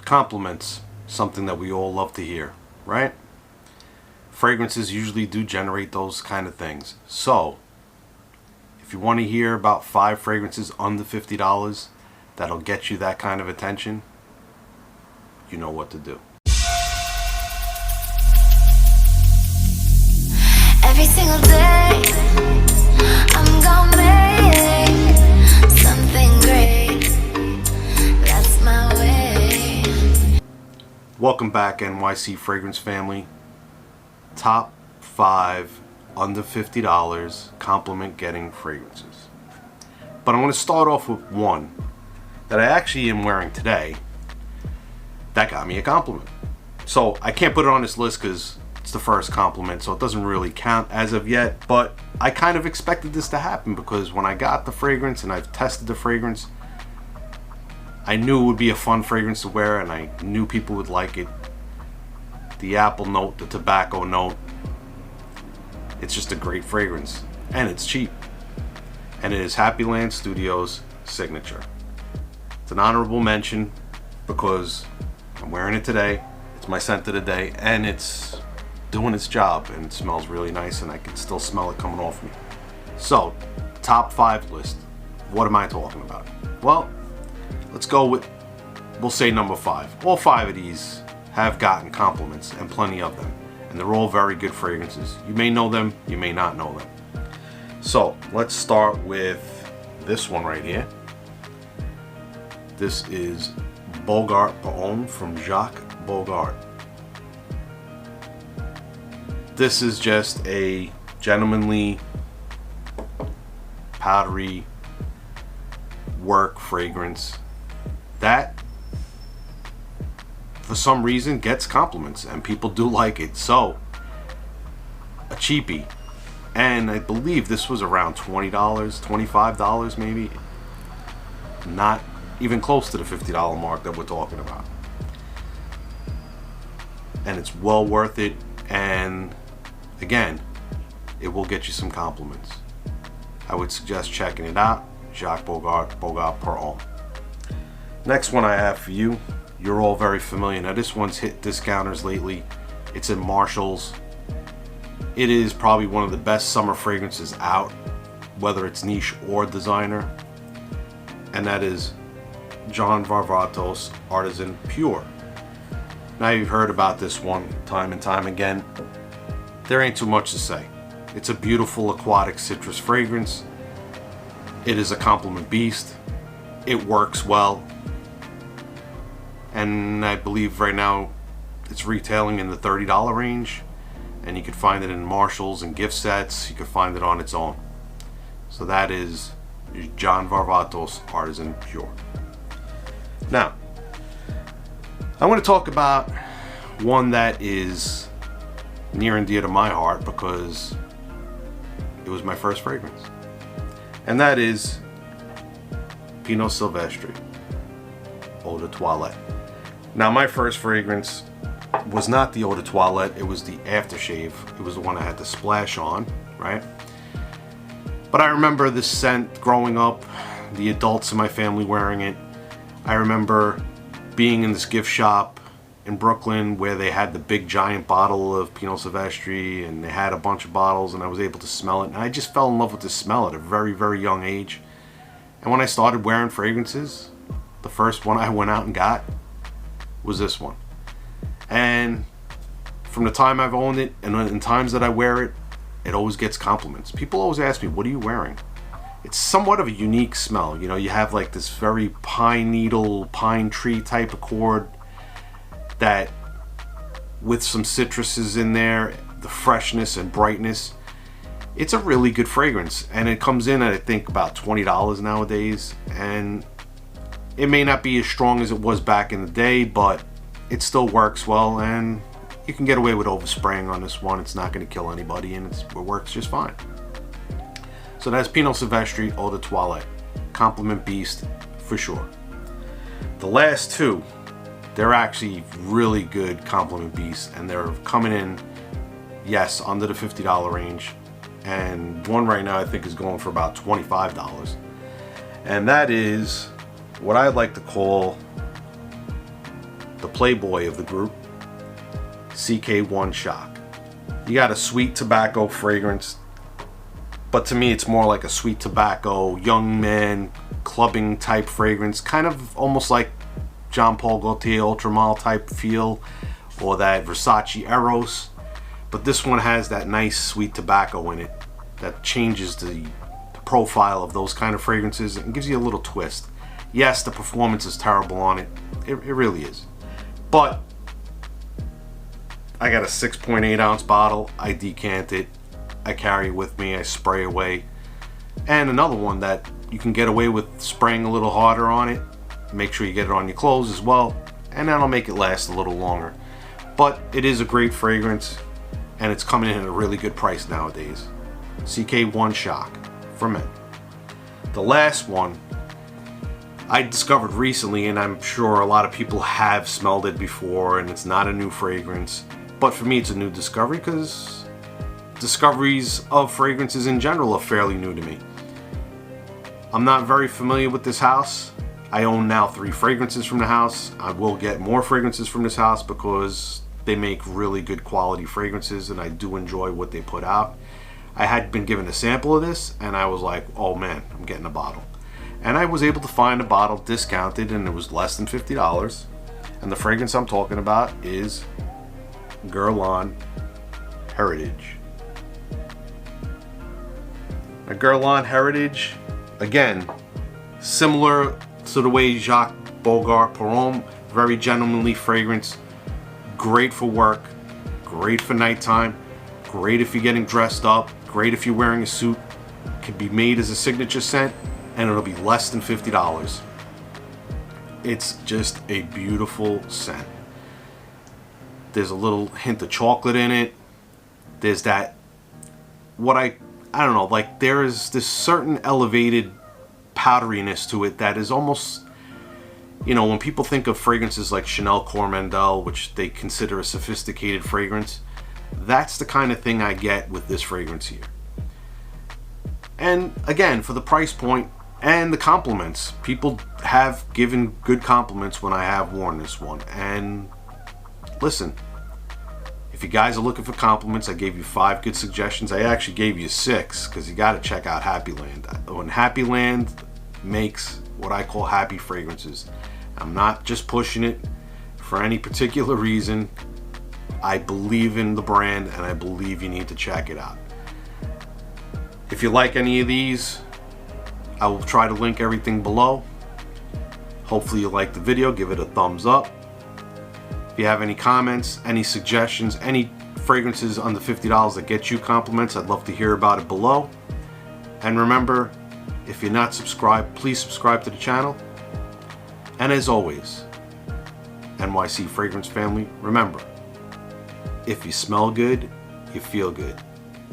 Compliments, something that we all love to hear, right? Fragrances usually do generate those kind of things. So, if you want to hear about 5 fragrances under $50 that'll get you that kind of attention, you know what to do. Every single day, I'm gonna make something great. That's my way. Welcome back, NYC Fragrance family. Top 5 under $50 compliment getting fragrances. But I'm going to start off with one that I actually am wearing today that got me a compliment. So I can't put it on this list because it's the first compliment, so it doesn't really count as of yet, but I kind of expected this to happen because when I got the fragrance and I've tested the fragrance, I knew it would be a fun fragrance to wear and I knew people would like it. The apple note, the tobacco note, it's just a great fragrance and it's cheap. And it is Happyland Studios' signature. It's an honorable mention because I'm wearing it today. It's my scent of the day and it's doing its job and it smells really nice and I can still smell it coming off me. So, top 5 list. What am I talking about? Well, let's go with, we'll say number 5. All 5 of these have gotten compliments and plenty of them. And they're all very good fragrances. You may know them, you may not know them. So, let's start with this one right here. This is Bogart Pour Homme from Jacques Bogart. This is just a gentlemanly, powdery work fragrance that for some reason gets compliments and people do like it. So, a cheapie. And I believe this was around $20, $25 maybe. Not even close to the $50 mark that we're talking about. And it's well worth it. And again, it will get you some compliments. I would suggest checking it out. Jacques Bogart, Bogart Pour Homme. Next one I have for you, you're all very familiar. Now this one's hit discounters lately. It's in Marshall's. It is probably one of the best summer fragrances out, whether it's niche or designer. And that is John Varvatos Artisan Pure. Now you've heard about this one time and time again. There ain't too much to say. It's a beautiful aquatic citrus fragrance. It is a compliment beast. It works well. And I believe right now it's retailing in the $30 range. And you can find it in Marshall's and gift sets. You can find it on its own. So that is John Varvatos Artisan Pure. Now, I want to talk about one that is near and dear to my heart because it was my first fragrance. And that is Pinot Silvestre Eau de Toilette. Now my first fragrance was not the Eau de Toilette, it was the aftershave. It was the one I had to splash on, right? But I remember this scent growing up, the adults in my family wearing it. I remember being in this gift shop in Brooklyn where they had the big giant bottle of Pinot Silvestre and they had a bunch of bottles and I was able to smell it. And I just fell in love with the smell at a very, very young age. And when I started wearing fragrances, the first one I went out and got was this one. And from the time I've owned it and in times that I wear it, it always gets compliments. People always ask me, what are you wearing? It's somewhat of a unique smell. You know, you have like this very pine needle, pine tree type accord that with some citruses in there, the freshness and brightness. It's a really good fragrance and it comes in at I think about $20 nowadays, and it may not be as strong as it was back in the day, but it still works well and you can get away with overspraying on this one. It's not going to kill anybody and it works just fine. So that's Pinot Silvestre Eau de Toilette. Compliment beast for sure. The last two, they're actually really good compliment beasts and they're coming in, yes, under the $50 range. And one right now I think is going for about $25. And that is what I like to call the playboy of the group, CK1 Shock. You got a sweet tobacco fragrance, but to me it's more like a sweet tobacco, young man, clubbing type fragrance, kind of almost like Jean Paul Gaultier Ultramale type feel, or that Versace Eros. But this one has that nice sweet tobacco in it that changes the profile of those kind of fragrances and gives you a little twist. Yes, the performance is terrible on it. It really is. But I got a 6.8 ounce bottle. I decant it. I carry it with me. I spray away. And another one that you can get away with spraying a little harder on it. Make sure you get it on your clothes as well. And that'll make it last a little longer. But it is a great fragrance. And it's coming in at a really good price nowadays. CK1 Shock for men. The last one I discovered recently, and I'm sure a lot of people have smelled it before, and it's not a new fragrance. But for me, it's a new discovery because discoveries of fragrances in general are fairly new to me. I'm not very familiar with this house. I own now 3 fragrances from the house. I will get more fragrances from this house because they make really good quality fragrances, and I do enjoy what they put out. I had been given a sample of this, and I was like, oh man, I'm getting a bottle. And I was able to find a bottle discounted, and it was less than $50. And the fragrance I'm talking about is Guerlain Heritage. A Guerlain Heritage, again, similar to the way Jacques Bogart Parome, very gentlemanly fragrance, great for work, great for nighttime, great if you're getting dressed up, great if you're wearing a suit, can be made as a signature scent, and it'll be less than $50. It's just a beautiful scent. There's a little hint of chocolate in it. There's that, I don't know, like there is this certain elevated powderiness to it that is almost, you know, when people think of fragrances like Chanel Coromandel, which they consider a sophisticated fragrance, that's the kind of thing I get with this fragrance here. And again, for the price point and the compliments, people have given good compliments when I have worn this one. And listen, if you guys are looking for compliments, I gave you 5 good suggestions. I actually gave you 6 because you got to check out Happy Land. When Happy Land makes what I call happy fragrances, I'm not just pushing it for any particular reason. I believe in the brand, and I believe you need to check it out. If you like any of these, I will try to link everything below. Hopefully you like the video. Give it a thumbs up. If you have any comments, any suggestions, any fragrances under $50 that get you compliments, I'd love to hear about it below. And remember, if you're not subscribed, please subscribe to the channel. And as always, NYC Fragrance family, remember, if you smell good, you feel good.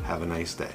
Have a nice day.